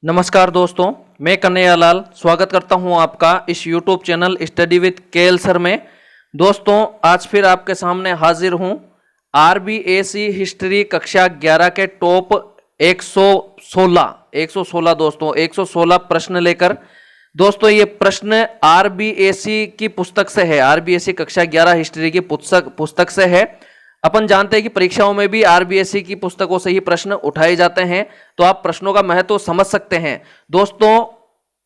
नमस्कार दोस्तों, मैं कन्हैयालाल स्वागत करता हूं आपका इस YouTube channel study with KL sir में। दोस्तों, आज फिर आपके सामने हाजिर हूं आरबीएसई हिस्ट्री कक्षा 11 के टॉप 116 दोस्तों 116 प्रश्न लेकर। दोस्तों, ये प्रश्न आरबीएसई की पुस्तक से है, आरबीएसई कक्षा 11 हिस्ट्री की पुस्तक से है। अपन जानते हैं कि परीक्षाओं में भी आरबीएसई की पुस्तकों से ही प्रश्न उठाए जाते हैं, तो आप प्रश्नों का महत्व समझ सकते हैं। दोस्तों,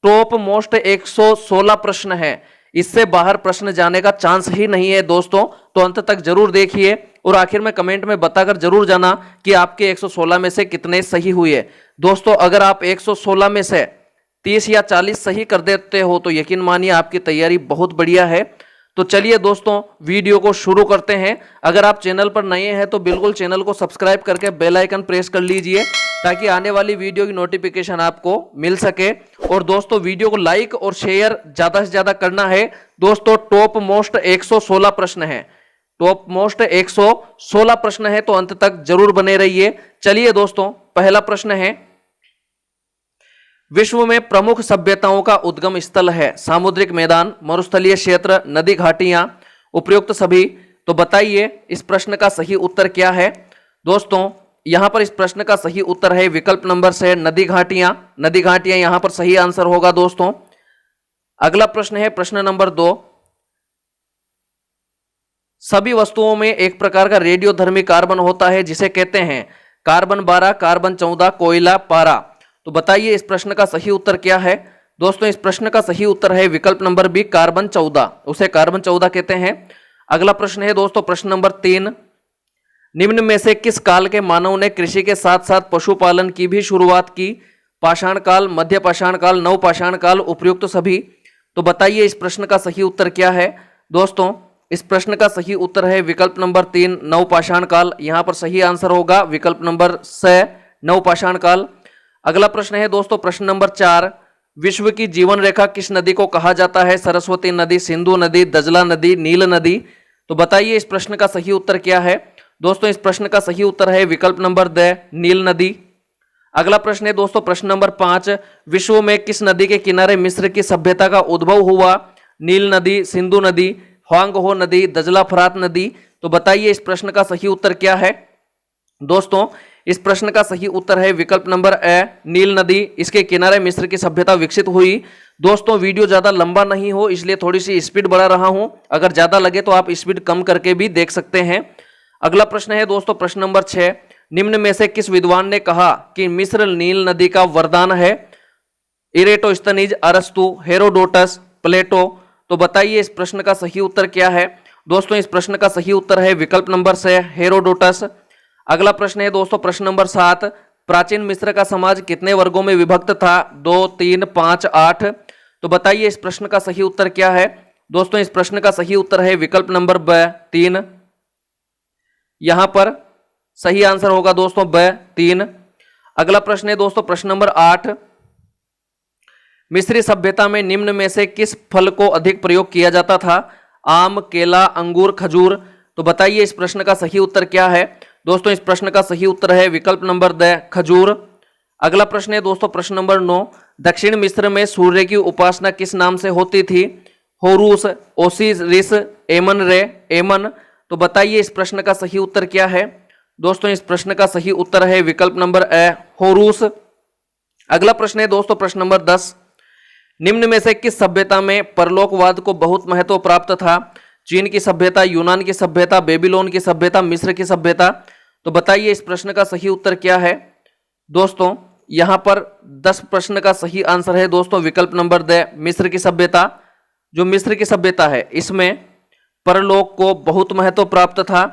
टॉप मोस्ट 116 प्रश्न है, इससे बाहर प्रश्न जाने का चांस ही नहीं है दोस्तों। तो अंत तक जरूर देखिए और आखिर में कमेंट में बताकर जरूर जाना कि आपके 116 में से कितने सही हुए। दोस्तों, अगर आप 116 में से 30 या 40 सही कर देते हो तो यकीन मानिए आपकी तैयारी बहुत बढ़िया है। तो चलिए दोस्तों, वीडियो को शुरू करते हैं। अगर आप चैनल पर नए हैं तो बिल्कुल चैनल को सब्सक्राइब करके बेल आइकन प्रेस कर लीजिए ताकि आने वाली वीडियो की नोटिफिकेशन आपको मिल सके। और दोस्तों, वीडियो को लाइक और शेयर ज्यादा से ज्यादा करना है। दोस्तों, टॉप मोस्ट 116 प्रश्न है, टॉप मोस्ट 116 प्रश्न है, तो अंत तक जरूर बने रहिए। चलिए दोस्तों, पहला प्रश्न है, विश्व में प्रमुख सभ्यताओं का उद्गम स्थल है? सामुद्रिक मैदान, मरुस्थलीय क्षेत्र, नदी घाटियां, उपयुक्त सभी। तो बताइए इस प्रश्न का सही उत्तर क्या है। दोस्तों, यहां पर इस प्रश्न का सही उत्तर है विकल्प नंबर से नदी घाटियां। नदी घाटियां यहां पर सही आंसर होगा दोस्तों। अगला प्रश्न है प्रश्न नंबर 2, सभी वस्तुओं में एक प्रकार का रेडियोधर्मी कार्बन होता है जिसे कहते हैं? कार्बन 12, कार्बन 14, कोयला, पारा। तो बताइए इस प्रश्न का सही उत्तर क्या है। दोस्तों, इस प्रश्न का सही उत्तर है विकल्प नंबर बी, कार्बन 14, उसे कार्बन 14 कहते हैं। अगला प्रश्न है दोस्तों प्रश्न नंबर 3, निम्न में से किस काल के मानव ने कृषि के साथ साथ पशुपालन की भी शुरुआत की? पाषाण काल, मध्य पाषाण काल, नवपाषाण काल, उपयुक्त सभी। तो बताइए इस प्रश्न का सही उत्तर क्या है। दोस्तों, इस प्रश्न का सही उत्तर है विकल्प नंबर 3, नवपाषाण काल। यहां पर सही आंसर होगा विकल्प नंबर से नवपाषाण काल। अगला प्रश्न है दोस्तों प्रश्न नंबर 4, विश्व की जीवन रेखा किस नदी को कहा जाता है? सरस्वती नदी, सिंधु नदी, दजला नदी, नील नदी। तो बताइए इस प्रश्न का सही उत्तर क्या है। दोस्तों, इस प्रश्न का सही उत्तर है विकल्प नंबर द, नील नदी। अगला प्रश्न है दोस्तों प्रश्न नंबर 5, विश्व में किस नदी के किनारे मिस्र की सभ्यता का उद्भव हुआ? नील नदी, सिंधु नदी, ह्वांग हो नदी, दजला फरात नदी। तो बताइए इस प्रश्न का सही उत्तर क्या है। दोस्तों, इस प्रश्न का सही उत्तर है विकल्प नंबर ए, नील नदी। इसके किनारे मिस्र की सभ्यता विकसित हुई। दोस्तों, वीडियो ज्यादा लंबा नहीं हो इसलिए थोड़ी सी स्पीड बढ़ा रहा हूं, अगर ज्यादा लगे तो आप स्पीड कम करके भी देख सकते हैं। अगला प्रश्न है दोस्तों प्रश्न नंबर 6, निम्न में से किस विद्वान ने कहा कि मिस्र नील नदी का वरदान है? इरेटोस्थनीज, अरस्तु, हेरोडोटस, प्लेटो। तो बताइए इस प्रश्न का सही उत्तर क्या है। दोस्तों, इस प्रश्न का सही उत्तर है विकल्प नंबर से हेरोडोटस। अगला प्रश्न है दोस्तों प्रश्न नंबर 7, प्राचीन मिस्र का समाज कितने वर्गों में विभक्त था? 2, 3, 5, 8। तो बताइए इस प्रश्न का सही उत्तर क्या है। दोस्तों, इस प्रश्न का सही उत्तर है विकल्प नंबर ब, 3। यहां पर सही आंसर होगा दोस्तों ब, 3। अगला प्रश्न है दोस्तों प्रश्न नंबर 8, मिस्री सभ्यता में निम्न में से किस फल को अधिक प्रयोग किया जाता था? आम, केला, अंगूर, खजूर। तो बताइए इस प्रश्न का सही उत्तर क्या है। दोस्तों, इस प्रश्न का सही उत्तर है विकल्प नंबर द, खजूर। अगला प्रश्न है दोस्तों प्रश्न नंबर 9, दक्षिण मिस्र में सूर्य की उपासना किस नाम से होती थी? होरूस, ओसिरिस, एमन रे, एमन। तो बताइए इस प्रश्न का सही उत्तर क्या है। दोस्तों, इस प्रश्न का सही उत्तर है विकल्प नंबर ए, होरूस। अगला प्रश्न है दोस्तों प्रश्न नंबर 10, निम्न में से किस सभ्यता में परलोकवाद को बहुत महत्व प्राप्त था? चीन की सभ्यता, यूनान की सभ्यता, बेबीलोन की सभ्यता, मिस्र की सभ्यता। तो बताइए इस प्रश्न का सही उत्तर क्या है। दोस्तों, यहां पर 10 प्रश्न का सही आंसर है दोस्तों विकल्प नंबर द, मिस्र की सभ्यता। जो मिस्र की सभ्यता है इसमें परलोक को बहुत महत्व प्राप्त था।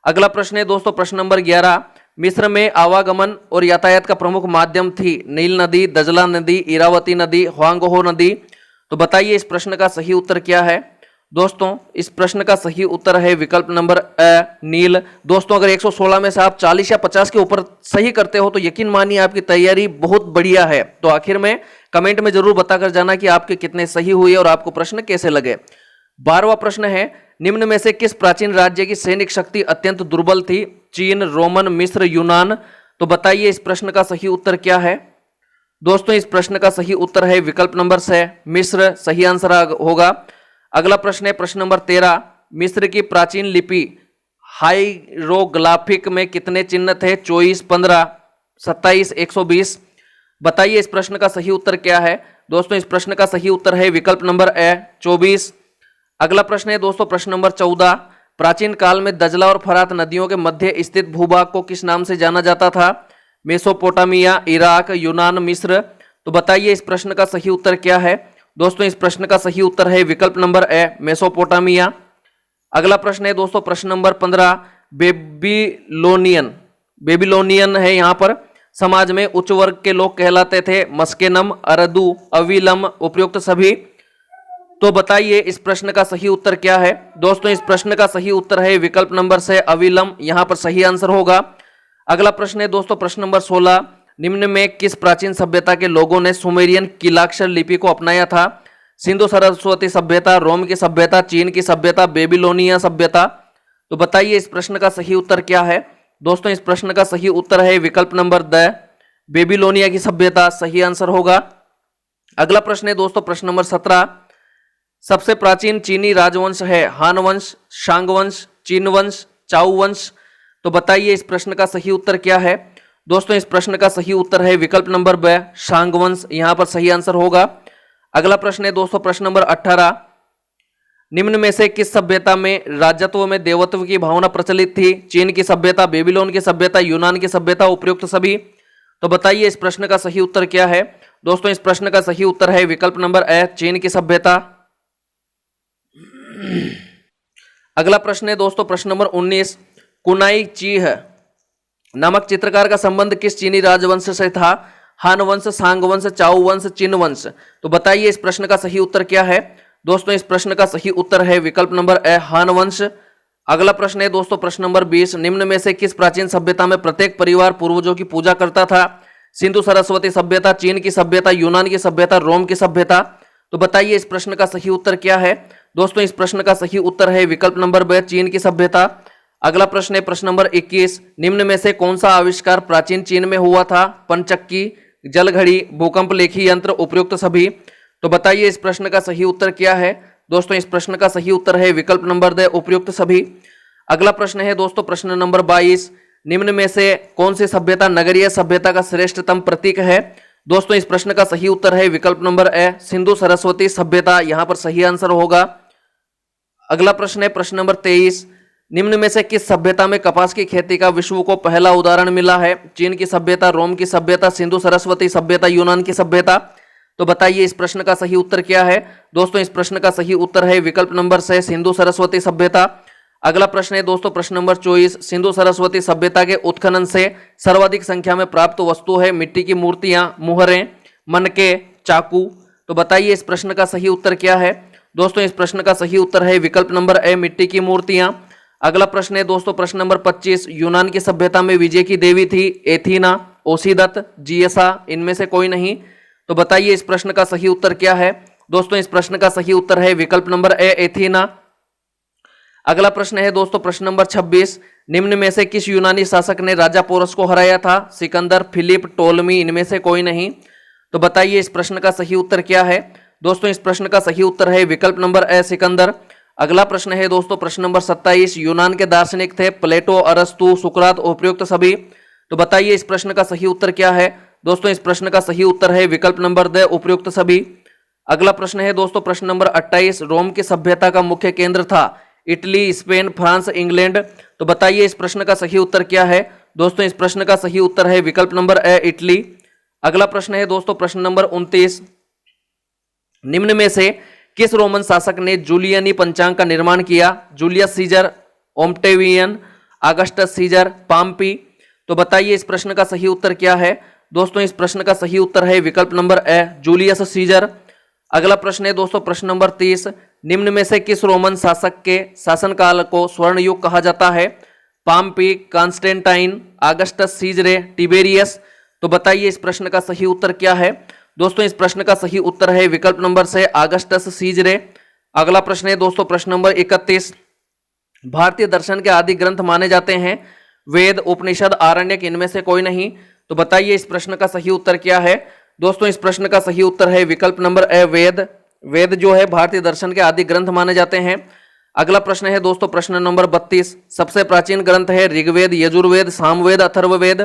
अगला प्रश्न है दोस्तों प्रश्न नंबर 11, मिस्र में आवागमन और यातायात का प्रमुख माध्यम थी? नील नदी, दजला नदी, इरावती नदी, ह्वांग हो नदी। तो बताइए इस प्रश्न का सही उत्तर क्या है। दोस्तों, इस प्रश्न का सही उत्तर है विकल्प नंबर अ, नील। दोस्तों, अगर 116 में से आप 40 या 50 के ऊपर सही करते हो तो यकीन मानिए आपकी तैयारी बहुत बढ़िया है। तो आखिर में कमेंट में जरूर बताकर जाना कि आपके कितने सही हुए और आपको प्रश्न कैसे लगे। 12वां प्रश्न है, निम्न में से किस प्राचीन राज्य की सैनिक शक्ति अत्यंत दुर्बल थी? चीन, रोमन, मिस्र, यूनान। तो बताइए इस प्रश्न का सही उत्तर क्या है। दोस्तों इस प्रश्न का सही उत्तर है विकल्प नंबर सी, मिस्र सही आंसर होगा। अगला प्रश्न है प्रश्न नंबर 13, मिस्र की प्राचीन लिपि हाइरोग्लाफिक में कितने चिन्ह थे? 24, 15, 27, 120। बताइए इस प्रश्न का सही उत्तर क्या है? दोस्तों इस प्रश्न का सही उत्तर है विकल्प नंबर ए, 24। अगला प्रश्न है दोस्तों प्रश्न नंबर 14, प्राचीन काल में दजला और फरात नदियों के मध्य स्थित भूभाग को किस नाम से जाना जाता था? मेसोपोटामिया, इराक, यूनान, मिस्र। तो बताइए इस प्रश्न का सही उत्तर क्या है? दोस्तों इस प्रश्न का सही उत्तर है विकल्प नंबर ए, मेसोपोटामिया। अगला प्रश्न है दोस्तों प्रश्न नंबर 15, बेबीलोनियन है यहाँ पर समाज में उच्च वर्ग के लोग कहलाते थे? मस्केनम, अरदू, अविलम, उपयुक्त सभी। तो बताइए इस प्रश्न का सही उत्तर क्या है? दोस्तों इस प्रश्न का सही उत्तर है विकल्प नंबर से अविलम, यहां पर सही आंसर होगा। अगला प्रश्न है दोस्तों प्रश्न नंबर 16, निम्न में किस प्राचीन सभ्यता के लोगों ने सुमेरियन कीलाक्षर लिपि को अपनाया था? सिंधु सरस्वती सभ्यता, रोम की सभ्यता, चीन की सभ्यता, बेबीलोनिया सभ्यता। तो बताइए इस प्रश्न का सही उत्तर क्या है? दोस्तों इस प्रश्न का सही उत्तर है विकल्प नंबर द, बेबीलोनिया की सभ्यता सही आंसर होगा। अगला प्रश्न है दोस्तों प्रश्न नंबर 17, सबसे प्राचीन चीनी राजवंश है हान वंश, शांग वंश, चीन वंश, चाउ वंश। तो बताइए इस प्रश्न का सही उत्तर क्या है? दोस्तों इस प्रश्न का सही उत्तर है विकल्प नंबर ब, शांग वंश, यहां पर सही आंसर होगा। अगला प्रश्न है दोस्तों प्रश्न नंबर 18, निम्न में से किस सभ्यता में राजत्व में देवत्व की भावना प्रचलित थी? चीन की सभ्यता, बेबीलोन की सभ्यता, यूनान की सभ्यता, उपयुक्त सभी। तो बताइए इस प्रश्न का सही उत्तर क्या है? दोस्तों इस प्रश्न का सही उत्तर है विकल्प नंबर ए, चीन की सभ्यता। अगला प्रश्न है दोस्तों प्रश्न नंबर 19, कुनाई चीह नामक चित्रकार का संबंध किस चीनी राजवंश से था? हान वंश, सांग वंश, चाउ वंश, चिन वंश। तो बताइए इस प्रश्न का सही उत्तर क्या है? दोस्तों इस प्रश्न का सही उत्तर है विकल्प नंबर ए, हान वंश। अगला प्रश्न है दोस्तों प्रश्न नंबर 20, निम्न में से किस प्राचीन सभ्यता में प्रत्येक परिवार पूर्वजों की पूजा करता था? सिंधु सरस्वती सभ्यता, चीन की सभ्यता, यूनान की सभ्यता, रोम की सभ्यता। तो बताइए इस प्रश्न का सही उत्तर क्या है? दोस्तों इस प्रश्न का सही उत्तर है विकल्प नंबर ब, चीन की सभ्यता। अगला प्रश्न है प्रश्न नंबर 21, निम्न में से कौन सा आविष्कार प्राचीन चीन में हुआ था? पनचक्की, जलघड़ी, भूकंप लेखी यंत्र, उपयुक्त सभी। तो बताइए इस प्रश्न का सही उत्तर क्या है? दोस्तों इस प्रश्न का सही उत्तर है विकल्प नंबर द, उपयुक्त सभी। अगला प्रश्न है दोस्तों प्रश्न नंबर 22, निम्न में से कौन सी सभ्यता नगरीय सभ्यता का श्रेष्ठतम प्रतीक है? दोस्तों इस प्रश्न का सही उत्तर है विकल्प नंबर ए, सिंधु सरस्वती सभ्यता, यहां पर सही आंसर होगा। अगला प्रश्न है प्रश्न नंबर 23, निम्न में से किस सभ्यता में कपास की खेती का विश्व को पहला उदाहरण मिला है? चीन की सभ्यता, रोम की सभ्यता, सिंधु सरस्वती सभ्यता, यूनान की सभ्यता। तो बताइए इस प्रश्न का सही उत्तर क्या है? दोस्तों इस प्रश्न का सही उत्तर है विकल्प नंबर से, सिंधु सरस्वती सभ्यता। अगला प्रश्न है दोस्तों प्रश्न नंबर 24, सिंधु सरस्वती सभ्यता के उत्खनन से सर्वाधिक संख्या में प्राप्त वस्तु है? मिट्टी की मूर्तियां, मुहरें, मनके, चाकू। तो बताइए इस प्रश्न का सही उत्तर क्या है? दोस्तों इस प्रश्न का सही उत्तर है विकल्प नंबर ए, मिट्टी की मूर्तियां। अगला प्रश्न है दोस्तों प्रश्न नंबर 25, यूनान की सभ्यता में विजय की देवी थी? एथीना, ओसीदत, जियसा, इनमें से कोई नहीं। तो बताइए इस प्रश्न का सही उत्तर क्या है? दोस्तों इस प्रश्न का सही उत्तर है विकल्प नंबर ए, एथीना। अगला प्रश्न है दोस्तों प्रश्न नंबर 26, निम्न में से किस यूनानी शासक ने राजा पोरस को हराया था? सिकंदर, फिलिप, टोलमी, इनमें से कोई नहीं। तो बताइए इस प्रश्न का सही उत्तर क्या है? दोस्तों इस प्रश्न का सही उत्तर है विकल्प नंबर ए, सिकंदर। अगला प्रश्न है दोस्तों प्रश्न नंबर 27, यूनान के दार्शनिक थे? प्लेटो, अरस्तु, सुकरात, उपयुक्त सभी। तो बताइए इस प्रश्न का सही उत्तर क्या है? दोस्तों इस प्रश्न का सही उत्तर है विकल्प नंबर द, उपयुक्त सभी। अगला प्रश्न है दोस्तों प्रश्न नंबर 28, रोम की सभ्यता का मुख्य केंद्र था? Italy, Spain, France, England. तो बताइए इस प्रश्न का सही उत्तर क्या है? दोस्तों इस प्रश्न का सही उत्तर है विकल्प नंबर ए, इटली। अगला प्रश्न है दोस्तों प्रश्न नंबर 29, निम्न में से किस रोमन शासक ने जूलियनी पंचांग का निर्माण किया? Julius Caesar, Octavian, Augustus Caesar, Pompey. तो बताइए इस प्रश्न का सही उत्तर क्या है? दोस्तों इस प्रश्न का सही उत्तर है विकल्प नंबर ए, जूलियस सीजर। अगला प्रश्न है दोस्तों प्रश्न नंबर 30, निम्न में से किस रोमन शासक के शासनकाल को स्वर्ण युग कहा जाता है? पाम्पी, कॉन्स्टेंटाइन, अगस्टस सीजरे, टिबेरियस। तो बताइए इस प्रश्न का सही उत्तर क्या है? दोस्तों इस प्रश्न का सही उत्तर है विकल्प नंबर से, अगस्टस सीजरे। अगला प्रश्न है दोस्तों प्रश्न नंबर 31, भारतीय दर्शन के आदि ग्रंथ माने जाते हैं? वेद, उपनिषद, आरण्यक, इनमें से कोई नहीं। तो बताइए इस प्रश्न का सही उत्तर क्या है? दोस्तों इस प्रश्न का सही उत्तर है विकल्प नंबर ए वेद। वेद जो है भारतीय दर्शन के आदि ग्रंथ माने जाते हैं। अगला प्रश्न है दोस्तों प्रश्न नंबर 32, सबसे प्राचीन ग्रंथ है ऋग्वेद, यजुर्वेद, सामवेद, अथर्ववेद।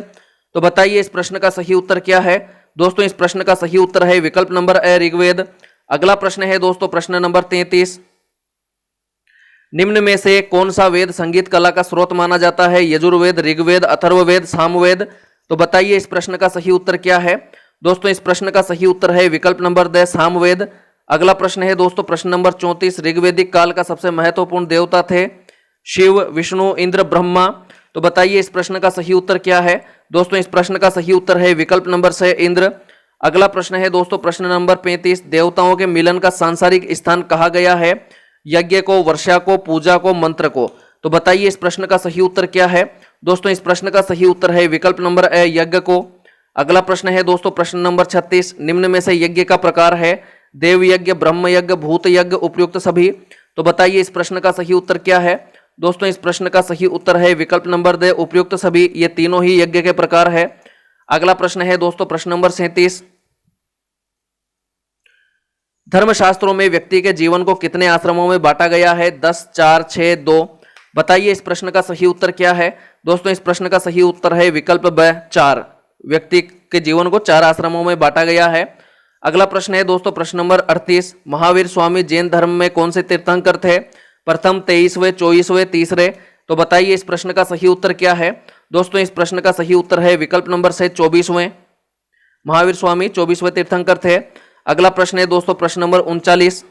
तो बताइए इस प्रश्न का सही उत्तर क्या है। दोस्तों इस प्रश्न का सही उत्तर है विकल्प नंबर ए ऋग्वेद। अगला प्रश्न है दोस्तों प्रश्न नंबर 33, निम्न में से कौन सा वेद संगीत कला का स्रोत माना जाता है, यजुर्वेद, ऋग्वेद, अथर्ववेद, सामवेद। तो बताइए इस प्रश्न का सही उत्तर क्या है। दोस्तों इस प्रश्न का सही उत्तर है विकल्प नंबर द सामवेद। अगला प्रश्न है दोस्तों प्रश्न नंबर 34, ऋग्वेदिक काल का सबसे महत्वपूर्ण देवता थे शिव, विष्णु, इंद्र, ब्रह्मा। तो बताइए इस प्रश्न का सही उत्तर क्या है। दोस्तों इस प्रश्न का सही उत्तर है विकल्प नंबर से इंद्र। अगला प्रश्न है दोस्तों प्रश्न नंबर 35, देवताओं के मिलन का सांसारिक स्थान कहा गया है, यज्ञ को, वर्षा को, पूजा को, मंत्र को। तो बताइए इस प्रश्न का सही उत्तर क्या है। दोस्तों इस प्रश्न का सही उत्तर है विकल्प नंबर ए यज्ञ को। अगला प्रश्न है दोस्तों प्रश्न नंबर 36, निम्न में से यज्ञ का प्रकार है देव यज्ञ, ब्रह्म यज्ञ, भूत यज्ञ, उपयुक्त सभी। तो बताइए इस प्रश्न का सही उत्तर क्या है। दोस्तों इस प्रश्न का सही उत्तर है विकल्प नंबर द उपयुक्त सभी। ये तीनों ही यज्ञ के प्रकार है। अगला प्रश्न है दोस्तों प्रश्न नंबर 37, धर्मशास्त्रों में व्यक्ति के जीवन को कितने आश्रमों में बांटा गया है, 10, 4, 6, 2। बताइए इस प्रश्न का सही उत्तर क्या है। दोस्तों इस प्रश्न का सही उत्तर है विकल्प ब 4। व्यक्ति के जीवन को 4 आश्रमों में बांटा गया है। अगला प्रश्न है दोस्तों प्रश्न नंबर 38, महावीर स्वामी जैन धर्म में कौन से तीर्थंकर थे, प्रथम, 23वें, 24वें, तीसरे। तो बताइए इस प्रश्न का सही उत्तर क्या है। दोस्तों इस प्रश्न का सही उत्तर है विकल्प नंबर से 24वें। महावीर स्वामी 24वें तीर्थंकर थे। अगला प्रश्न है दोस्तों प्रश्न नंबर 39,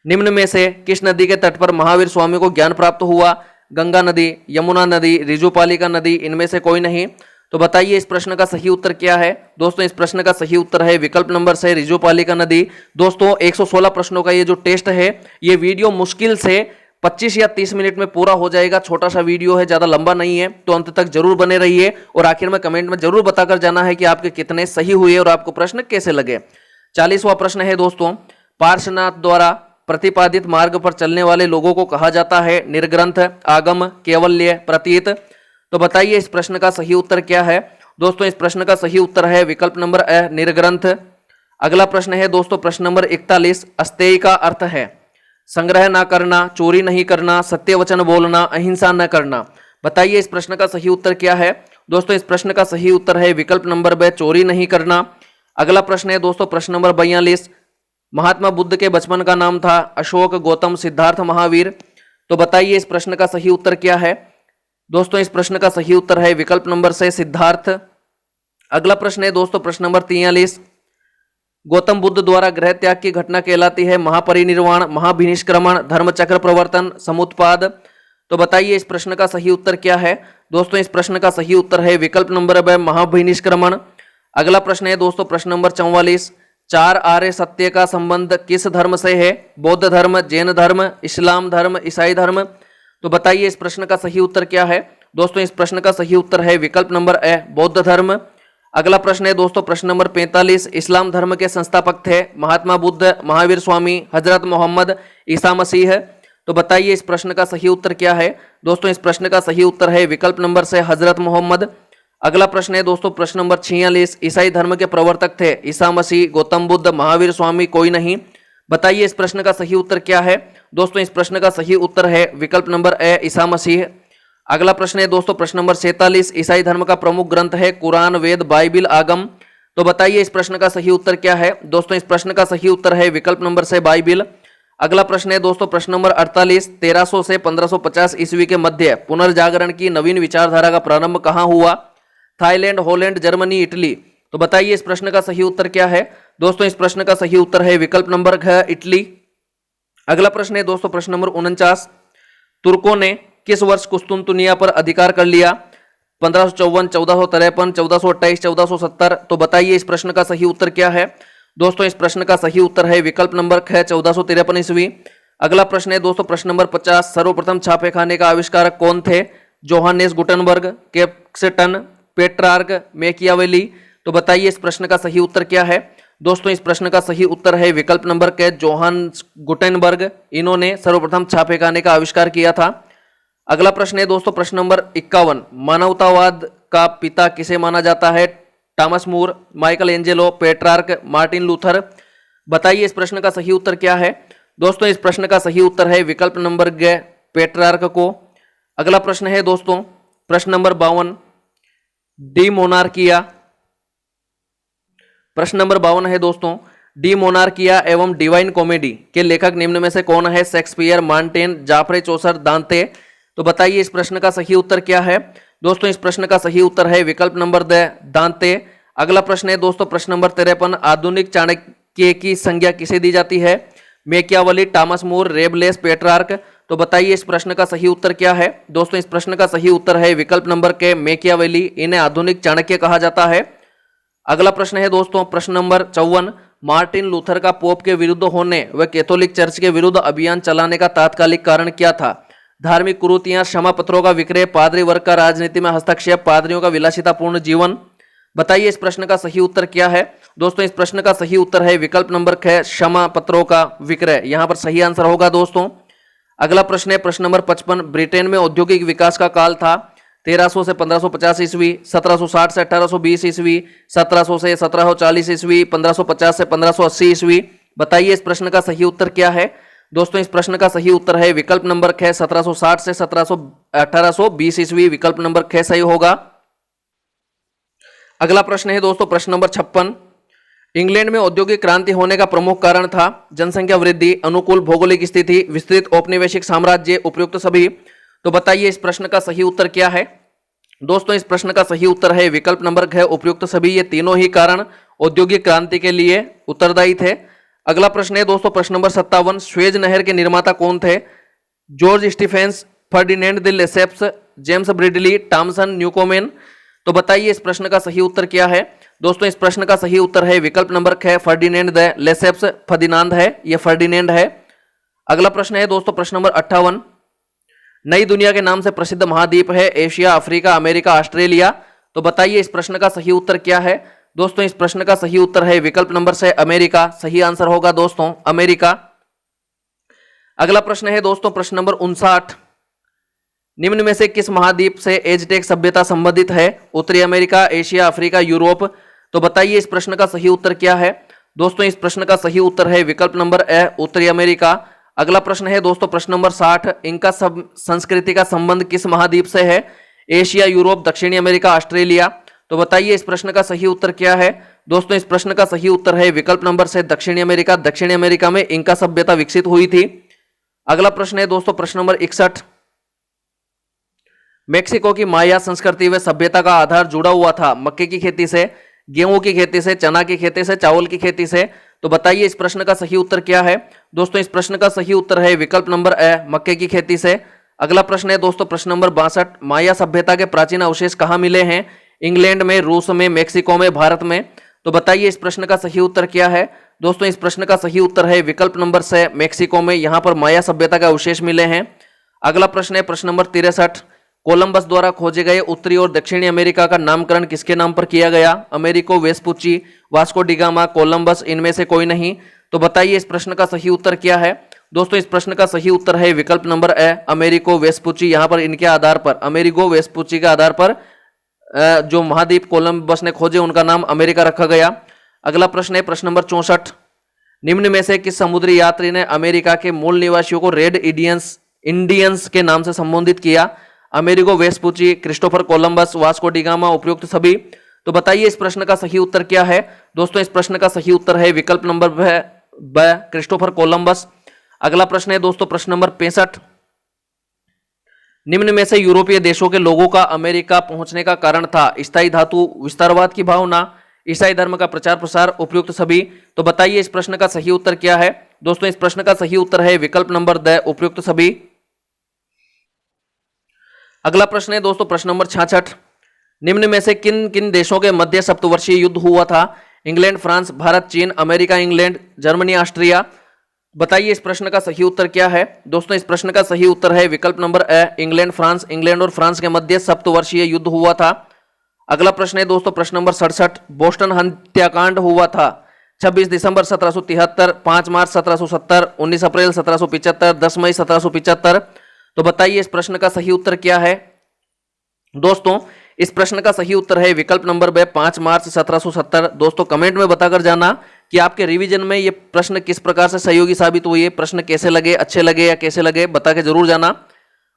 निम्न में से किस नदी के तट पर महावीर स्वामी को ज्ञान प्राप्त हुआ, गंगा नदी, यमुना नदी, ऋजुपालिका नदी, इनमें से कोई नहीं। तो बताइए इस प्रश्न का सही उत्तर क्या है। दोस्तों इस प्रश्न का सही उत्तर है विकल्प नंबर से ऋजुपालिका नदी। दोस्तों 116 प्रश्नों का ये जो टेस्ट है, ये वीडियो मुश्किल से 25 या 30 मिनट में पूरा हो जाएगा। छोटा सा वीडियो है, ज्यादा लंबा नहीं है, तो अंत तक जरूर बने रहिए और आखिर में कमेंट में जरूर बताकर जाना है कि आपके कितने सही हुए और आपको प्रश्न कैसे लगे। 40वां प्रश्न है दोस्तों, पार्श्वनाथ द्वारा प्रतिपादित मार्ग पर चलने वाले लोगों को कहा जाता है निर्ग्रंथ, आगम, केवल्य, प्रतीत। तो बताइए इस प्रश्न का सही उत्तर क्या है। दोस्तों इस प्रश्न का सही उत्तर है विकल्प नंबर ए निर्ग्रंथ। अगला प्रश्न है दोस्तों प्रश्न नंबर 41, अस्तेय का अर्थ है संग्रह ना करना, चोरी नहीं करना, सत्य वचन बोलना, अहिंसा न करना। बताइए इस प्रश्न का सही उत्तर क्या है। दोस्तों इस प्रश्न का सही उत्तर है विकल्प नंबर ब चोरी नहीं करना। अगला प्रश्न है दोस्तों प्रश्न नंबर 42, महात्मा बुद्ध के बचपन का नाम था अशोक, गौतम, सिद्धार्थ, महावीर। तो बताइए इस प्रश्न का सही उत्तर क्या है। दोस्तों इस प्रश्न का सही उत्तर है विकल्प नंबर से सिद्धार्थ। अगला प्रश्न है दोस्तों प्रश्न नंबर 43, गौतम बुद्ध द्वारा गृह त्याग की घटना कहलाती है महापरिनिर्वाण, महाभिनिष्क्रमण, धर्मचक्र प्रवर्तन, समुत्पाद। तो बताइए इस प्रश्न का सही उत्तर क्या है। दोस्तों इस प्रश्न का सही उत्तर है विकल्प नंबर ब महाभिनिष्क्रमण। अगला प्रश्न है दोस्तों प्रश्न नंबर 44, 4 आर्य सत्य का संबंध किस धर्म से है, बौद्ध धर्म, जैन धर्म, इस्लाम धर्म, ईसाई धर्म। तो बताइए इस प्रश्न का सही उत्तर क्या है। दोस्तों इस प्रश्न का सही उत्तर है विकल्प नंबर ए बौद्ध धर्म। अगला प्रश्न है दोस्तों प्रश्न नंबर 45, इस्लाम धर्म के संस्थापक थे महात्मा बुद्ध, महावीर स्वामी, हजरत मोहम्मद, ईसा मसीह। तो बताइए इस प्रश्न का सही उत्तर क्या है। दोस्तों इस प्रश्न का सही उत्तर है विकल्प नंबर से हजरत मोहम्मद। अगला प्रश्न है दोस्तों प्रश्न नंबर 46, ईसाई धर्म के प्रवर्तक थे ईसा मसीह, गौतम बुद्ध, महावीर स्वामी, कोई नहीं। बताइए इस प्रश्न का सही उत्तर क्या है। दोस्तों इस प्रश्न का सही उत्तर है विकल्प नंबर ए ईसा मसीह। अगला प्रश्न है दोस्तों प्रश्न नंबर 47, ईसाई धर्म का प्रमुख ग्रंथ है कुरान, वेद, बाइबिल, आगम। तो बताइए इस प्रश्न का सही उत्तर क्या है। दोस्तों इस प्रश्न का सही उत्तर है विकल्प नंबर से बाइबिल। अगला प्रश्न है दोस्तों प्रश्न नंबर 48, 1300 से 1550 ईस्वी के मध्य पुनर्जागरण की नवीन विचारधारा का प्रारंभ कहाँ हुआ, थाईलैंड, हॉलैंड, जर्मनी, इटली। तो बताइए इस प्रश्न का सही उत्तर क्या है। दोस्तों इस प्रश्न का सही उत्तर है विकल्प नंबर घ इटली। अगला प्रश्न है दोस्तों प्रश्न नंबर 49, तुर्कों ने किस वर्ष कुस्तुनतुनिया पर अधिकार कर लिया, 1554, 1453, 1428, 1470। तो बताइए इस प्रश्न का सही उत्तर क्या है। दोस्तों इस प्रश्न का सही उत्तर है विकल्प नंबर ख 1453 ईस्वी। अगला प्रश्न है दोस्तों प्रश्न नंबर 50, सर्वप्रथम छापे खाने का आविष्कारक कौन थे, Johannes Gutenberg, Caxton, Petrarch, Machiavelli. तो बताइए इस प्रश्न का सही उत्तर क्या है। दोस्तों इस प्रश्न का सही उत्तर है विकल्प नंबर के जोहान गुटेनबर्ग। इन्होंने सर्वप्रथम छापे खाने का आविष्कार किया था। अगला प्रश्न है दोस्तों प्रश्न नंबर 51, मानवतावाद का पिता किसे माना जाता है, Thomas More, Michelangelo, Petrarch, Martin Luther. बताइए इस प्रश्न का सही उत्तर क्या है। दोस्तों इस प्रश्न का सही उत्तर है विकल्प नंबर ग, पेट्रार्क को। अगला प्रश्न है दोस्तों प्रश्न नंबर 52, डी मोनार्किया। प्रश्न नंबर 52 है दोस्तों, डी मोनार्किया एवं डिवाइन कॉमेडी के लेखक निम्न में से कौन है। शेक्सपियर, मांटेन, जाफरे चौसर, दांते। तो बताइए इस प्रश्न का सही उत्तर क्या है। दोस्तों इस प्रश्न का सही उत्तर है विकल्प नंबर द, दांते। अगला प्रश्न है दोस्तों प्रश्न नंबर 53, आधुनिक चाणक्य की संज्ञा किसे दी जाती है। Machiavelli, Thomas More, रेबलेस, Petrarch. तो बताइए इस प्रश्न का सही उत्तर क्या है। दोस्तों इस प्रश्न का सही उत्तर है विकल्प नंबर के, मैकियावेली। इन्हें आधुनिक चाणक्य कहा जाता है। अगला प्रश्न है दोस्तों प्रश्न नंबर 54, मार्टिन लूथर का पोप के विरुद्ध होने व कैथोलिक चर्च के विरुद्ध अभियान चलाने का तात्कालिक कारण क्या था। धार्मिक कुरीतियां, क्षमा पत्रों का विक्रय, पादरी वर्ग का राजनीति में हस्तक्षेप, पादरियों का विलासितापूर्ण जीवन। बताइए इस प्रश्न का सही उत्तर क्या है। दोस्तों इस प्रश्न का सही उत्तर है विकल्प नंबर ख, क्षमा पत्रों का विक्रय। यहां पर सही आंसर होगा दोस्तों। अगला प्रश्न है प्रश्न नंबर 55, ब्रिटेन में औद्योगिक विकास का काल था 1300 से 1550 ईस्वी, 1760 से 1820 ईस्वी, 1700 से 1740 ईस्वी, 1550 से 1580 ईस्वी। बताइए इस प्रश्न का सही उत्तर क्या है। दोस्तों इस प्रश्न का सही उत्तर है विकल्प नंबर ख, 1760 से 1820 ईस्वी। विकल्प नंबर ख सही होगा। अगला प्रश्न है दोस्तों प्रश्न नंबर 56, इंग्लैंड में औद्योगिक क्रांति होने का प्रमुख कारण था जनसंख्या वृद्धि, अनुकूल भौगोलिक स्थिति, विस्तृत औपनिवेशिक साम्राज्य, उपयुक्त सभी। तो बताइए इस प्रश्न का सही उत्तर क्या है। दोस्तों इस प्रश्न का सही उत्तर है विकल्प नंबर घ, उपयुक्त सभी। ये तीनों ही कारण औद्योगिक क्रांति के लिए उत्तरदायी थे। अगला प्रश्न है दोस्तों प्रश्न नंबर 57, स्वेज नहर के निर्माता कौन थे। George Stephenson, Ferdinand de Lesseps, James Brindley, Thomson, Newcomen. तो बताइए इस प्रश्न का सही उत्तर क्या है। दोस्तों इस प्रश्न का सही उत्तर है विकल्प नंबर ख, फर्डिनेंड द लेसेप्स। फर्डिनांड है, यह फर्डिनेंड है। अगला प्रश्न है दोस्तों प्रश्न नंबर 58, नई दुनिया के नाम से प्रसिद्ध महाद्वीप है एशिया, अफ्रीका, अमेरिका, ऑस्ट्रेलिया। तो बताइए इस प्रश्न का सही उत्तर क्या है। दोस्तों इस प्रश्न का सही उत्तर है विकल्प नंबर से, अमेरिका। सही आंसर होगा दोस्तों अमेरिका। अगला प्रश्न है दोस्तों प्रश्न नंबर 59, निम्न में से किस महाद्वीप से एजटेक सभ्यता संबंधित है। उत्तरी अमेरिका, एशिया, अफ्रीका, यूरोप। तो बताइए इस प्रश्न का सही उत्तर क्या है। दोस्तों इस प्रश्न का सही उत्तर है विकल्प नंबर ए, उत्तरी अमेरिका। अगला प्रश्न है दोस्तों प्रश्न नंबर 60, इनका संस्कृति का संबंध किस महाद्वीप से है। एशिया, यूरोप, दक्षिणी अमेरिका, ऑस्ट्रेलिया। तो बताइए इस प्रश्न का सही उत्तर क्या है। दोस्तों इस प्रश्न का सही उत्तर है विकल्प नंबर से, दक्षिणी अमेरिका। दक्षिणी अमेरिका में इनका सभ्यता विकसित हुई थी। अगला प्रश्न है दोस्तों प्रश्न नंबर 61, मेक्सिको की माया संस्कृति व सभ्यता का आधार जुड़ा हुआ था मक्के की खेती से, गेहूं की खेती से, चना की खेती से, चावल की खेती से। तो बताइए इस प्रश्न का सही उत्तर क्या है। दोस्तों इस प्रश्न का सही उत्तर है विकल्प नंबर ए, मक्के की खेती से। अगला प्रश्न है दोस्तों प्रश्न नंबर 62, माया सभ्यता के प्राचीन अवशेष कहाँ मिले हैं। इंग्लैंड में, रूस में, मेक्सिको में, भारत में। तो बताइए इस प्रश्न का सही उत्तर क्या है। दोस्तों इस प्रश्न का सही उत्तर है विकल्प नंबर से, मेक्सिको में। यहां पर माया सभ्यता के अवशेष मिले हैं। अगला प्रश्न है प्रश्न नंबर 63, कोलंबस द्वारा खोजे गए उत्तरी और दक्षिणी अमेरिका का नामकरण किसके नाम पर किया गया। अमेरिको वेस्पुची, वास्को डिगामा, कोलंबस, इनमें से कोई नहीं। तो बताइए इस प्रश्न का सही उत्तर क्या है। दोस्तों इस प्रश्न का सही उत्तर है विकल्प नंबर ए, अमेरिको वेस्पुची। यहां पर इनके आधार पर, अमेरिको वेस्पुची के आधार पर जो महाद्वीप कोलंबस ने खोजे उनका नाम अमेरिका रखा गया। अगला प्रश्न है प्रश्न नंबर 64, निम्न में से किस समुद्री यात्री ने अमेरिका के मूल निवासियों को रेड इंडियंस के नाम से संबोधित किया। Amerigo Vespucci, Christopher Columbus, Vasco da Gama, उपयुक्त सभी। तो बताइए इस प्रश्न का सही उत्तर क्या है। दोस्तों इस प्रश्न का सही उत्तर है विकल्प नंबर ब, क्रिस्टोफर कोलंबस। अगला प्रश्न है दोस्तों प्रश्न नंबर 65, निम्न में से यूरोपीय देशों के लोगों का अमेरिका पहुंचने का कारण था स्थायी धातु, विस्तारवाद की भावना, ईसाई धर्म का प्रचार प्रसार, उपयुक्त सभी। तो बताइए इस प्रश्न का सही उत्तर क्या है। दोस्तों इस प्रश्न का सही उत्तर है विकल्प नंबर द, उपयुक्त सभी। अगला प्रश्न है दोस्तों प्रश्न नंबर 66, निम्न में से किन किन देशों के मध्य सप्तवर्षीय युद्ध हुआ था। इंग्लैंड, फ्रांस, भारत, चीन, अमेरिका, इंग्लैंड, जर्मनी, ऑस्ट्रिया। बताइए इस प्रश्न का सही उत्तर क्या है। दोस्तों इस प्रश्न का सही उत्तर है विकल्प number A, England, France. England और फ्रांस के मध्य सप्तवर्षीय युद्ध हुआ था। अगला प्रश्न है दोस्तों प्रश्न नंबर 67, बोस्टन हत्याकांड हुआ था 26 दिसंबर 1773, 5 मार्च 1770, 19 अप्रैल 1775, 10 मई 1775। तो बताइए इस प्रश्न का सही उत्तर क्या है। दोस्तों इस प्रश्न का सही उत्तर है विकल्प नंबर ब 5 मार्च 1770। दोस्तों कमेंट में बताकर जाना कि आपके रिवीजन में ये प्रश्न किस प्रकार से सहयोगी साबित हुए, प्रश्न कैसे लगे, अच्छे लगे या कैसे लगे, बता के जरूर जाना।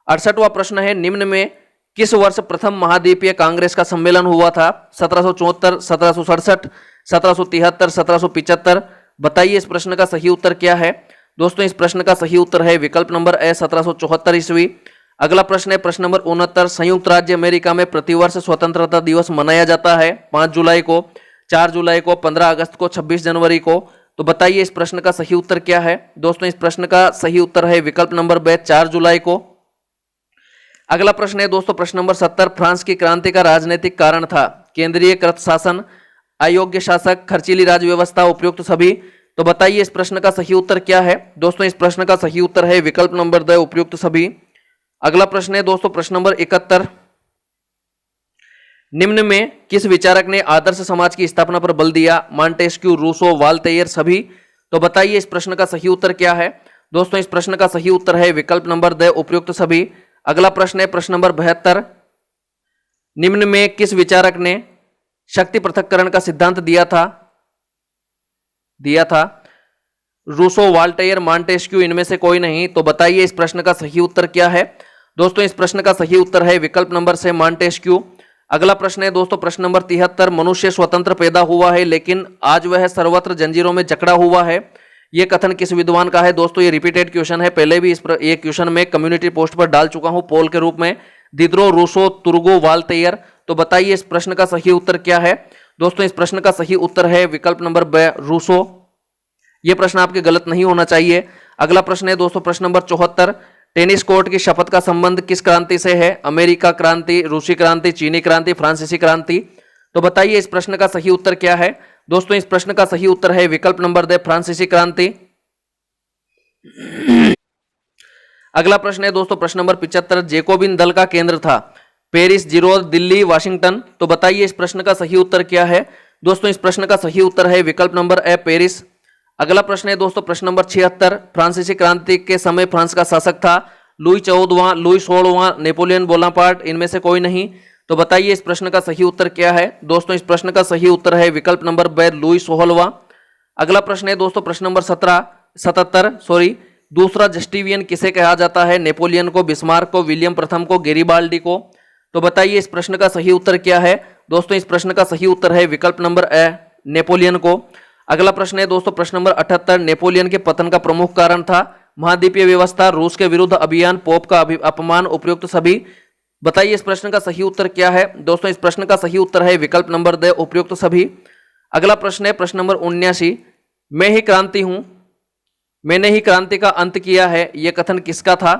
68वां प्रश्न है, निम्न में किस वर्ष प्रथम महाद्वीपीय कांग्रेस का सम्मेलन हुआ था? 1774, 1767, 1773, 1775। बताइए इस प्रश्न का सही उत्तर क्या है? दोस्तों इस प्रश्न का सही उत्तर है विकल्प नंबर ए 1774 ईस्वी। अगला प्रश्न है प्रश्न नंबर 69, संयुक्त राज्य अमेरिका में प्रतिवर्ष स्वतंत्रता दिवस मनाया जाता है 5 जुलाई को, 4 जुलाई को, 15 अगस्त को, 26 जनवरी को। तो बताइए इस प्रश्न का सही उत्तर क्या है? दोस्तों इस प्रश्न का सही उत्तर है विकल्प नंबर ब 4 जुलाई को। अगला प्रश्न है दोस्तों प्रश्न नंबर 70, फ्रांस की क्रांति का राजनीतिक कारण था? केंद्रीयकृत शासन, अयोग्य शासक, खर्चीली राज व्यवस्था, उपयुक्त सभी। तो बताइए इस प्रश्न का सही उत्तर क्या है? दोस्तों इस प्रश्न का सही उत्तर है विकल्प नंबर द उपयुक्त सभी। अगला प्रश्न है दोस्तों प्रश्न नंबर 71, निम्न में किस विचारक ने आदर्श समाज की स्थापना पर बल दिया? मॉन्टेस्क्यू, रूसो, वाल्टेयर, सभी। तो बताइए इस प्रश्न का सही उत्तर क्या है? दोस्तों इस प्रश्न का सही उत्तर है विकल्प नंबर द उपयुक्त सभी। अगला प्रश्न है प्रश्न नंबर 72, निम्न में किस विचारक ने शक्ति पृथक्करण का सिद्धांत दिया था? रूसो, वाल्टेयर, मॉन्टेस्क्यू, इनमें से कोई नहीं। तो बताइए इस प्रश्न का सही उत्तर क्या है? दोस्तों इस प्रश्न का सही उत्तर है विकल्प नंबर से मॉन्टेस्क्यू। अगला प्रश्न है दोस्तों प्रश्न नंबर 73, मनुष्य स्वतंत्र पैदा हुआ है लेकिन आज वह सर्वत्र जंजीरों में जकड़ा हुआ है, यह कथन किस विद्वान का है? दोस्तों ये रिपीटेड क्वेश्चन है, पहले भी ये क्वेश्चन में कम्युनिटी पोस्ट पर डाल चुका हूं पोल के रूप में। दिद्रो, रूसो, तुर्गो, वाल्टेयर। तो बताइए इस प्रश्न का सही उत्तर क्या है? दोस्तों इस प्रश्न का सही उत्तर है विकल्प नंबर ब रूसो। यह प्रश्न आपके गलत नहीं होना चाहिए। अगला प्रश्न है दोस्तों प्रश्न नंबर 74, टेनिस कोर्ट की शपथ का संबंध किस क्रांति से है? अमेरिका क्रांति, रूसी क्रांति, चीनी क्रांति, फ्रांसीसी क्रांति। तो बताइए इस प्रश्न का सही उत्तर क्या है? दोस्तों इस प्रश्न का सही उत्तर है विकल्प नंबर द फ्रांसीसी क्रांति। अगला प्रश्न है दोस्तों प्रश्न नंबर 75, जैकोबिन दल का केंद्र था? Paris, Gironde, Delhi, Washington. तो बताइए इस प्रश्न का सही उत्तर क्या है? दोस्तों इस प्रश्न का सही उत्तर है विकल्प नंबर ए पेरिस। अगला प्रश्न है दोस्तों प्रश्न नंबर 76, फ्रांसीसी क्रांति के समय फ्रांस का शासक था? लुई 14वां, लुई 16वां, नेपोलियन बोनापार्ट, इनमें से कोई नहीं। तो बताइए इस प्रश्न का सही उत्तर क्या है? दोस्तों इस प्रश्न का सही उत्तर है विकल्प नंबर ब लुई 16वां। अगला प्रश्न है दोस्तों प्रश्न नंबर 77, दूसरा जस्टिवियन किसे कहा जाता है? नेपोलियन को, बिस्मार्क को, विलियम प्रथम को, गेरिबाल्डी को। तो बताइए इस प्रश्न का सही उत्तर क्या है? दोस्तों इस प्रश्न का सही उत्तर है विकल्प नंबर ए नेपोलियन को। अगला प्रश्न है दोस्तों प्रश्न नंबर 78, नेपोलियन के पतन का प्रमुख कारण था? महाद्वीपीय व्यवस्था, रूस के विरुद्ध अभियान, पोप का अपमान, उपयुक्त सभी। बताइए इस प्रश्न का सही उत्तर क्या है? दोस्तों इस प्रश्न का सही उत्तर है विकल्प नंबर द उपयुक्त सभी। अगला प्रश्न है प्रश्न नंबर 79, मैं ही क्रांति हूं, मैंने ही क्रांति का अंत किया है, यह कथन किसका था?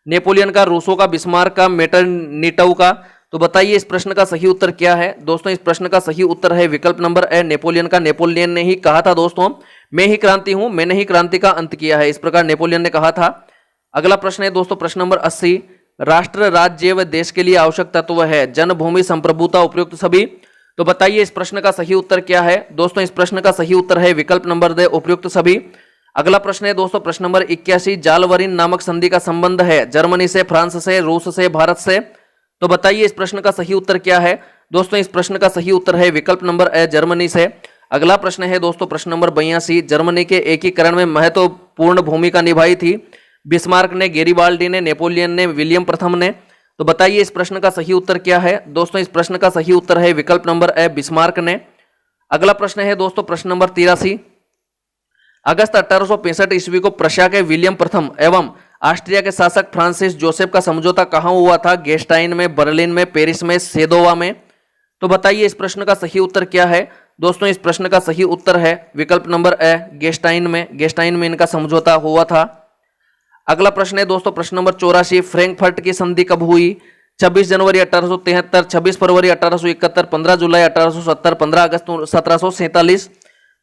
नेपोलियन का, रूसो का, बिस्मार्क का, मेटरनिटव का। तो बताइए इस प्रश्न का सही उत्तर क्या है? दोस्तों इस प्रश्न का सही उत्तर है विकल्प नंबर ए नेपोलियन का। नेपोलियन ने ही कहा था दोस्तों, मैं ही क्रांति हूं, मैंने ही क्रांति का अंत किया है, इस प्रकार नेपोलियन ने कहा था। अगला प्रश्न है दोस्तों प्रश्न नंबर 80, राष्ट्र, राज्य व देश के लिए आवश्यक तत्व है? जनभूमि, संप्रभुता, उपयुक्त सभी। तो बताइए इस प्रश्न का सही उत्तर क्या है? दोस्तों इस प्रश्न का सही उत्तर है विकल्प नंबर द उपयुक्त सभी। अगला प्रश्न है दोस्तों प्रश्न नंबर 81, जालवरीन नामक संधि का संबंध है? जर्मनी से, फ्रांस से, रूस से, भारत से। तो बताइए इस प्रश्न का सही उत्तर क्या है? दोस्तों इस प्रश्न का सही उत्तर है विकल्प नंबर ए जर्मनी से। अगला प्रश्न है दोस्तों प्रश्न नंबर 82, जर्मनी के एकीकरण में महत्वपूर्ण भूमिका निभाई थी? बिस्मार्क ने, गेरिबाल्डी ने, नेपोलियन ने, विलियम प्रथम ने। तो बताइए इस प्रश्न का सही उत्तर क्या है? दोस्तों इस प्रश्न का सही उत्तर है विकल्प नंबर ए बिस्मार्क ने। अगला प्रश्न है दोस्तों प्रश्न नंबर 83, अगस्त 1865 ईस्वी को प्रशिया के विलियम प्रथम एवं ऑस्ट्रिया के शासक फ्रांसिस जोसेफ का समझौता कहां हुआ था? गेस्टाइन में, बर्लिन में, पेरिस में, सेदोवा में। तो बताइए इस प्रश्न का सही उत्तर क्या है? दोस्तों इस प्रश्न का सही उत्तर है विकल्प नंबर ए गेस्टाइन में। गेस्टाइन में इनका समझौता हुआ था। अगला प्रश्न है दोस्तों प्रश्न नंबर 84, फ्रैंकफर्ट की संधि कब हुई? 26 जनवरी 1873, 26 फरवरी 1871, 15 जुलाई 1870, 15 अगस्त 1747।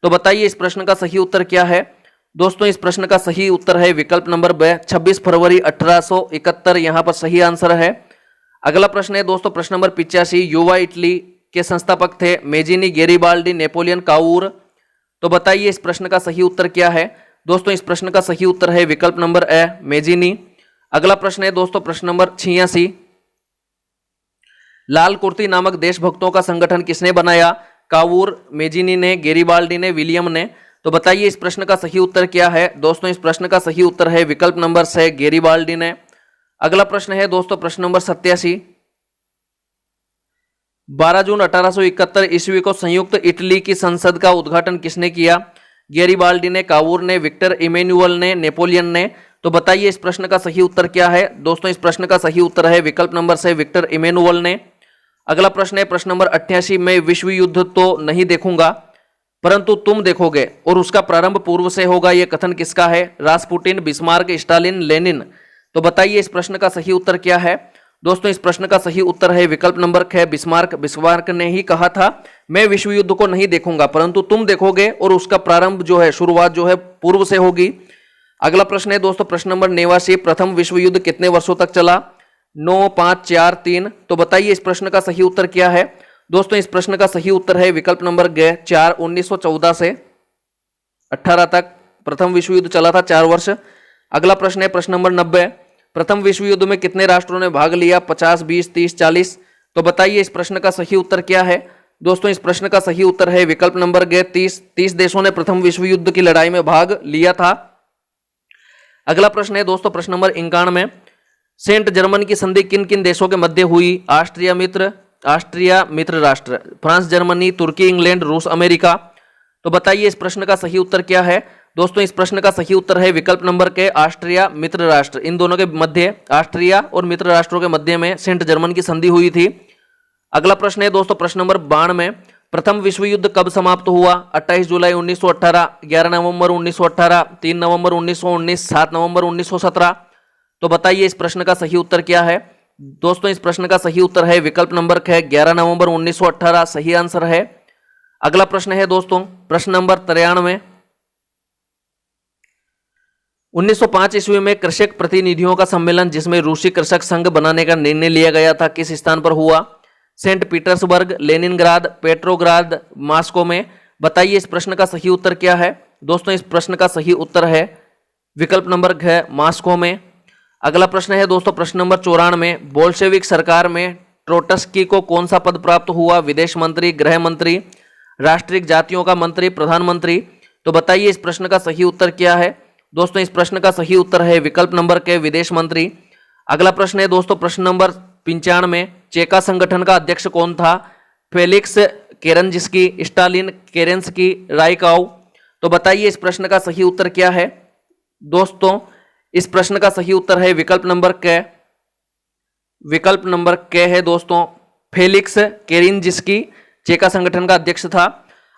तो बताइए इस प्रश्न का सही उत्तर क्या है? दोस्तों इस प्रश्न का सही उत्तर है विकल्प नंबर ब 26 फरवरी 1871, यहां पर सही आंसर है। अगला प्रश्न है दोस्तों प्रश्न नंबर 85, युवा इटली के संस्थापक थे? Mazzini, Garibaldi, Napoleon, Cavour. तो बताइए इस प्रश्न का सही उत्तर क्या है? दोस्तों इस प्रश्न का सही उत्तर है विकल्प नंबर ए मेजिनी। अगला प्रश्न है दोस्तों प्रश्न नंबर 86, लाल कुर्ती नामक देशभक्तों का संगठन किसने बनाया? कावूर, मेजिनी ने, गेरिबाल्डी ने, विलियम ने। तो बताइए इस प्रश्न का सही उत्तर क्या है? दोस्तों इस प्रश्न का सही उत्तर है विकल्प नंबर 6 गेरिबाल्डी ने। अगला प्रश्न है दोस्तों प्रश्न नंबर 87। 12 जून 1871 ईस्वी को संयुक्त इटली की संसद का उद्घाटन किसने किया? गेरिबाल्डी ने, कावूर ने, विक्टर इमैनुअल ने, नेपोलियन ने। तो बताइए इस प्रश्न का सही उत्तर क्या है? दोस्तों इस प्रश्न का सही उत्तर है विकल्प नंबर से विक्टर इमैनुअल ने। अगला प्रश्न है प्रश्न नंबर 88। मैं विश्व युद्ध तो नहीं देखूंगा परंतु तुम देखोगे और उसका प्रारंभ पूर्व से होगा, यह कथन किसका है? रासपुटिन, बिस्मार्क, स्टालिन, लेनिन। तो बताइए इस प्रश्न का सही उत्तर क्या है? दोस्तों इस प्रश्न का सही उत्तर है विकल्प नंबर 6 बिस्मार्क। बिस्मार्क ने ही कहा था मैं विश्व युद्ध को नहीं देखूंगा परंतु तुम देखोगे और उसका प्रारंभ जो है, शुरुआत जो है पूर्व से होगी। अगला प्रश्न है दोस्तों प्रश्न नंबर 89। प्रथम विश्व युद्ध कितने वर्षों तक चला? 9, 5, 4, 3। तो बताइए इस प्रश्न का सही उत्तर क्या है? दोस्तों इस प्रश्न का सही उत्तर है विकल्प नंबर 4 1914 से 18 तक प्रथम विश्व युद्ध चला था, 4 वर्ष। अगला प्रश्न है प्रश्न नंबर 90। प्रथम विश्व युद्ध में कितने राष्ट्रों ने भाग लिया? 50, 20, 30, 40। तो बताइए इस प्रश्न का सही उत्तर क्या है? दोस्तों इस प्रश्न का सही उत्तर है विकल्प नंबर 30 देशों ने प्रथम विश्व युद्ध की लड़ाई में भाग लिया था। अगला प्रश्न है दोस्तों प्रश्न नंबर 91। सेंट जर्मन की संधि किन किन देशों के मध्य हुई? ऑस्ट्रिया मित्र राष्ट्र, फ्रांस, जर्मनी, तुर्की, इंग्लैंड, रूस, अमेरिका। तो बताइए इस प्रश्न का सही उत्तर क्या है? दोस्तों इस प्रश्न का सही उत्तर है विकल्प नंबर के ऑस्ट्रिया मित्र राष्ट्र। इन दोनों के मध्य, ऑस्ट्रिया और मित्र राष्ट्रों के मध्य में सेंट जर्मन की संधि हुई थी। अगला प्रश्न है दोस्तों प्रश्न नंबर 92। प्रथम विश्व युद्ध कब समाप्त हुआ? 28 जुलाई 1918, 11 नवंबर 1918, 3 नवंबर 1919, 7 नवंबर 1917। तो बताइए इस प्रश्न का सही उत्तर क्या है? दोस्तों इस प्रश्न का सही उत्तर है विकल्प नंबर 11 नवंबर 1918 सही आंसर है। अगला प्रश्न है दोस्तों प्रश्न नंबर 93। 1905 ईस्वी में कृषक प्रतिनिधियों का सम्मेलन जिसमें रूसी कृषक संघ बनाने का निर्णय लिया गया था किस स्थान पर हुआ? Saint Petersburg, Leningrad, Petrograd, Moscow में। बताइए इस प्रश्न का सही उत्तर क्या है? दोस्तों इस प्रश्न का सही उत्तर है विकल्प नंबर मॉस्को में। अगला प्रश्न है दोस्तों प्रश्न नंबर 94। बोल्शेविक सरकार में ट्रोट्स्की को कौन सा पद प्राप्त हुआ? विदेश मंत्री, गृह मंत्री, राष्ट्रीय जातियों का मंत्री, प्रधानमंत्री। तो बताइए इस प्रश्न का सही उत्तर क्या है? दोस्तों इस प्रश्न का सही उत्तर है विकल्प नंबर विदेश मंत्री। अगला प्रश्न है दोस्तों प्रश्न नंबर 95। चेका संगठन का अध्यक्ष कौन था? Felix Kerensky, Stalin, Kerensky, Rykov. तो बताइए इस प्रश्न का सही उत्तर क्या है? दोस्तों इस प्रश्न का सही उत्तर है विकल्प नंबर है दोस्तों फेलिक्स केरेंस्की चेका संगठन का अध्यक्ष था।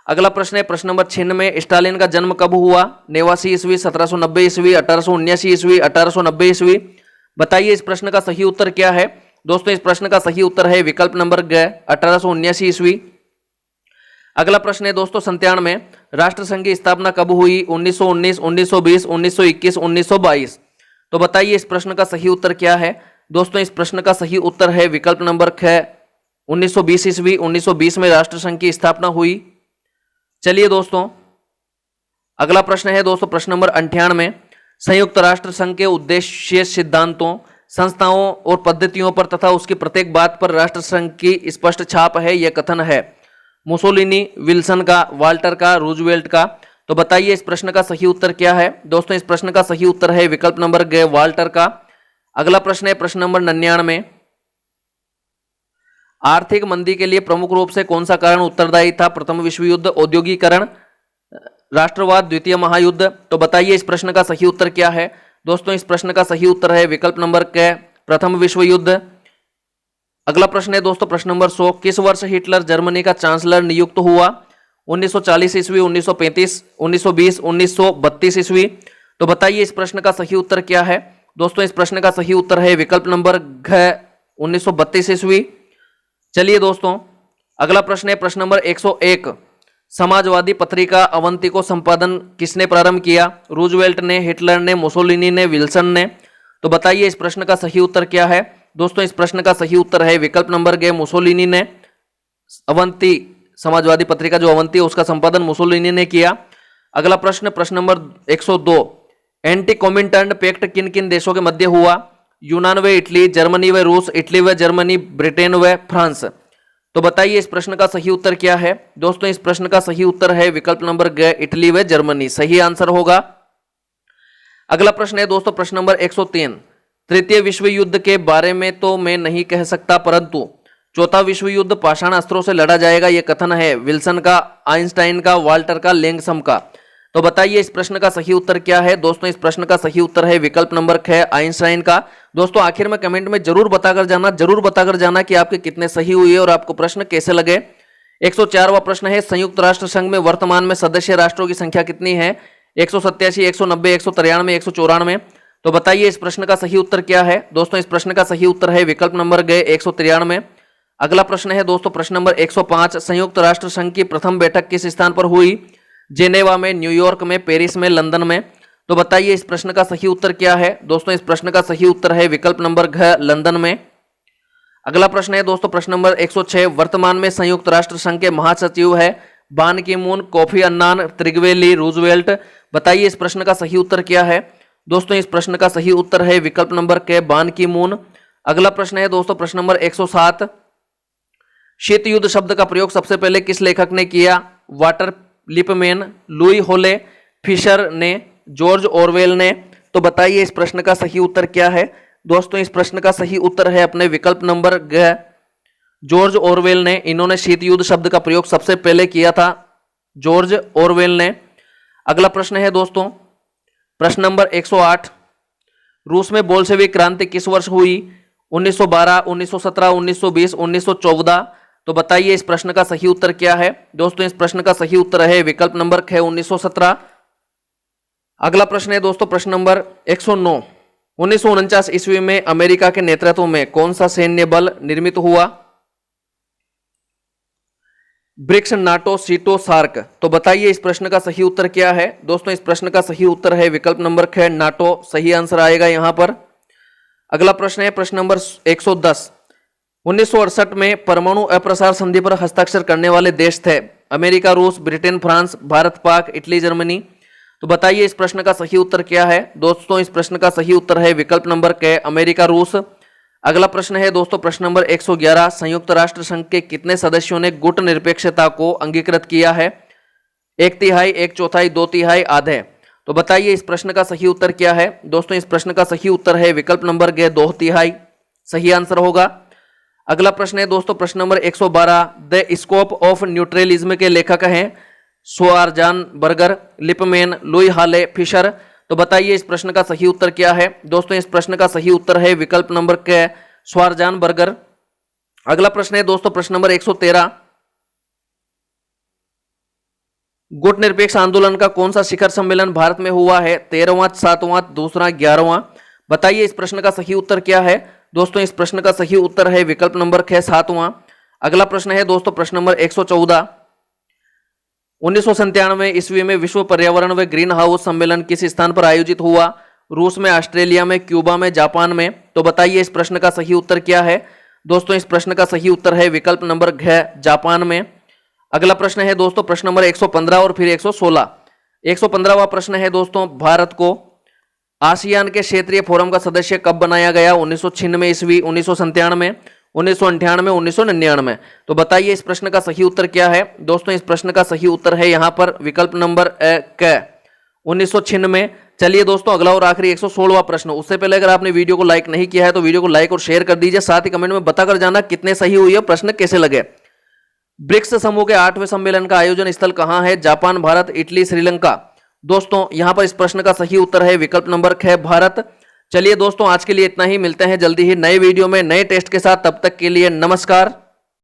अगला प्रश्न है प्रश्न नंबर 96। स्टालिन का जन्म कब हुआ? 89 ईस्वी, 1790 ईस्वी, 1879 ईस्वी, 1890 ईस्वी। बताइए इस प्रश्न का सही उत्तर क्या है? दोस्तों इस प्रश्न का सही उत्तर है विकल्प नंबर 1879 ईस्वी। अगला प्रश्न है दोस्तों 97। राष्ट्रसंघ की स्थापना कब हुई? 1919, 1920, 1921, 1922। तो बताइए इस प्रश्न का सही उत्तर क्या है? दोस्तों इस प्रश्न का सही उत्तर है विकल्प नंबर 1920 ईस्वी। 1920 में राष्ट्रसंघ की स्थापना हुई। चलिए दोस्तों अगला प्रश्न है दोस्तों प्रश्न नंबर 98। संयुक्त राष्ट्र संघ के उद्देश्य, सिद्धांतों, संस्थाओं और पद्धतियों पर तथा उसकी प्रत्येक बात पर राष्ट्रसंघ की स्पष्ट छाप है, यह कथन है मुसोलिनी, विल्सन का, वाल्टर का, रूजवेल्ट का। तो बताइए इस प्रश्न का सही उत्तर क्या है? दोस्तों इस प्रश्न का सही उत्तर है विकल्प नंबर वाल्टर का। अगला प्रश्न है प्रश्न नंबर 99। आर्थिक मंदी के लिए प्रमुख रूप से कौन सा कारण उत्तरदायी था? प्रथम विश्व युद्ध, औद्योगिकरण, राष्ट्रवाद, द्वितीय महायुद्ध। तो बताइए इस प्रश्न का सही उत्तर क्या है? दोस्तों इस प्रश्न का सही उत्तर है विकल्प नंबर प्रथम विश्व युद्ध। अगला प्रश्न है दोस्तों प्रश्न नंबर 100। किस वर्ष हिटलर जर्मनी का चांसलर नियुक्त हुआ? 1940 ईस्वी, 1935, 1920, 1932 ईस्वी। तो बताइए इस प्रश्न का सही उत्तर क्या है? दोस्तों इस प्रश्न का सही उत्तर है विकल्प नंबर 1932 ईस्वी। चलिए दोस्तों अगला प्रश्न है प्रश्न नंबर 101। समाजवादी पत्रिका अवंती को संपादन किसने प्रारंभ किया? रूजवेल्ट ने, हिटलर ने, मुसोलिनी ने, विल्सन ने। तो बताइए इस प्रश्न का सही उत्तर क्या है? दोस्तों इस प्रश्न का सही उत्तर है विकल्प नंबर मुसोलिनी ने। अवंती समाजवादी पत्रिका जो अवंती है उसका संपादन मुसोलिनी ने किया। अगला प्रश्न प्रश्न नंबर 102। एंटी कॉमिंटर्न पैक्ट किन किन देशों के मध्य हुआ? यूनान व इटली, जर्मनी व रूस, इटली व जर्मनी, ब्रिटेन व फ्रांस। तो बताइए इस प्रश्न का सही उत्तर क्या है। दोस्तों इस प्रश्न का सही उत्तर है विकल्प नंबर ग, इटली व जर्मनी, सही आंसर होगा। अगला प्रश्न है दोस्तों प्रश्न नंबर 103। तृतीय विश्व युद्ध के बारे में तो मैं नहीं कह सकता, परंतु चौथा विश्व युद्ध पाषाण अस्त्रों से लड़ा जाएगा, यह कथन है विल्सन का, आइंस्टाइन का, वाल्टर का, लैंगसम का। तो बताइए इस प्रश्न का सही उत्तर क्या है। दोस्तों इस प्रश्न का सही उत्तर है विकल्प नंबर ख, आइंस्टाइन का। दोस्तों आखिर में कमेंट में जरूर बताकर जाना कि आपके कितने सही हुए और आपको प्रश्न कैसे लगे। 104वां प्रश्न है, संयुक्त राष्ट्र संघ में वर्तमान में सदस्य राष्ट्रों की संख्या कितनी है। 187, 190, 193, 194। तो बताइए इस प्रश्न का सही उत्तर क्या है। दोस्तों इस प्रश्न का सही उत्तर है विकल्प नंबर ग, 193। अगला प्रश्न है दोस्तों प्रश्न नंबर 105। संयुक्त राष्ट्र संघ की प्रथम बैठक किस स्थान पर हुई। जेनेवा में, न्यूयॉर्क में, पेरिस में, लंदन में। तो बताइए इस प्रश्न का सही उत्तर क्या है। दोस्तों इस प्रश्न का सही उत्तर है विकल्प नंबर घ, लंदन में। अगला प्रश्न है दोस्तों प्रश्न नंबर 106। वर्तमान में संयुक्त राष्ट्र संघ के महासचिव है बान की मून, कोफी अन्नान, त्रिगवेली, रूजवेल्ट। बताइए इस प्रश्न का सही उत्तर क्या है। दोस्तों इस प्रश्न का सही उत्तर है विकल्प नंबर के, बान की मून। अगला प्रश्न है दोस्तों प्रश्न नंबर 107। शीत युद्ध शब्द का प्रयोग सबसे पहले किस लेखक ने किया। वाटर लिपमैन, लुई होले, फिशर ने, जॉर्ज ऑरवेल ने। तो बताइए इस प्रश्न का सही उत्तर क्या है। दोस्तों इस प्रश्न का सही उत्तर है अपने विकल्प नंबर ग, जॉर्ज ऑरवेल ने। इन्होंने शीत युद्ध शब्द का प्रयोग सबसे पहले किया था, जॉर्ज ऑरवेल ने। अगला प्रश्न है दोस्तों प्रश्न नंबर 108। रूस में बोल्शेविक क्रांति किस वर्ष हुई। 1912, 1917, 1920, 1914। तो बताइए इस प्रश्न का सही उत्तर क्या है। दोस्तों इस प्रश्न का सही उत्तर है विकल्प नंबर ख, 1917। अगला प्रश्न है दोस्तों प्रश्न नंबर 109। 1949 ईस्वी में अमेरिका के नेतृत्व में कौन सा सैन्य बल निर्मित हुआ। ब्रिक्स, नाटो, सीटो, सार्क। तो बताइए इस प्रश्न का सही उत्तर क्या है। दोस्तों इस प्रश्न का सही उत्तर है विकल्प नंबर ख, नाटो, सही आंसर आएगा यहां पर। अगला प्रश्न है प्रश्न नंबर 110। 1968 में परमाणु अप्रसार संधि पर हस्ताक्षर करने वाले देश थे। अमेरिका, रूस, ब्रिटेन, फ्रांस, भारत, पाक, इटली, जर्मनी। तो बताइए इस प्रश्न का सही उत्तर क्या है। दोस्तों इस प्रश्न का सही उत्तर है विकल्प नंबर क, अमेरिका, रूस। अगला प्रश्न है दोस्तों प्रश्न नंबर 111। संयुक्त राष्ट्र संघ के कितने सदस्यों ने गुट निरपेक्षता को अंगीकृत किया है। 1/3, 1/4, 2/3, आधे। तो बताइए इस प्रश्न का सही उत्तर क्या है। दोस्तों इस प्रश्न का सही उत्तर है विकल्प नंबर ग, 2/3, सही आंसर होगा। अगला प्रश्न है दोस्तों प्रश्न number 112। The scope of neutralism के लेखक हैं स्वारजान बर्गर, लिपमैन, लुई हाले, फिशर। तो बताइए इस प्रश्न का सही उत्तर क्या है। दोस्तों इस प्रश्न का सही उत्तर है विकल्प नंबर क, स्वारजान बर्गर। अगला प्रश्न है दोस्तों प्रश्न नंबर 113। गुट निरपेक्ष आंदोलन का कौन सा शिखर सम्मेलन भारत में हुआ है। 13वां, 7वां, दूसरा, 11वां। बताइए इस प्रश्न का सही उत्तर क्या है। दोस्तों इस प्रश्न का सही उत्तर है विकल्प नंबर ख, 7वां। अगला प्रश्न है दोस्तों प्रश्न नंबर 114। 1997 ईस्वी में विश्व पर्यावरण व ग्रीन हाउस सम्मेलन किस स्थान पर आयोजित हुआ। रूस में, ऑस्ट्रेलिया में, क्यूबा में, जापान में। तो बताइए इस प्रश्न का सही उत्तर क्या है। दोस्तों इस प्रश्न का सही उत्तर है विकल्प नंबर घ, जापान में। अगला प्रश्न है दोस्तों प्रश्न नंबर 115 और फिर 116। 115वां प्रश्न है दोस्तों भारत को आसियान के क्षेत्रीय फोरम का सदस्य कब बनाया गया। 1996 ईस्वी, 1997, 1998, 1999। तो बताइए इस प्रश्न का सही उत्तर क्या है। दोस्तों इस प्रश्न का सही उत्तर है यहां पर विकल्प नंबर क, 1996। चलिए दोस्तों अगला और आखिरी 116वां प्रश्न। उससे पहले अगर आपने वीडियो को लाइक नहीं किया है तो वीडियो को लाइक और शेयर कर दीजिए। साथ ही कमेंट में बताकर जाना कितने सही हुई है, प्रश्न कैसे लगे। ब्रिक्स समूह के 8वें सम्मेलन का आयोजन स्थल कहां है। Japan, Bharat, Italy, Sri Lanka. दोस्तों यहां पर इस प्रश्न का सही उत्तर है विकल्प नंबर ख, भारत। चलिए दोस्तों आज के लिए इतना ही, मिलते हैं जल्दी ही नए वीडियो में नए टेस्ट के साथ। तब तक के लिए नमस्कार।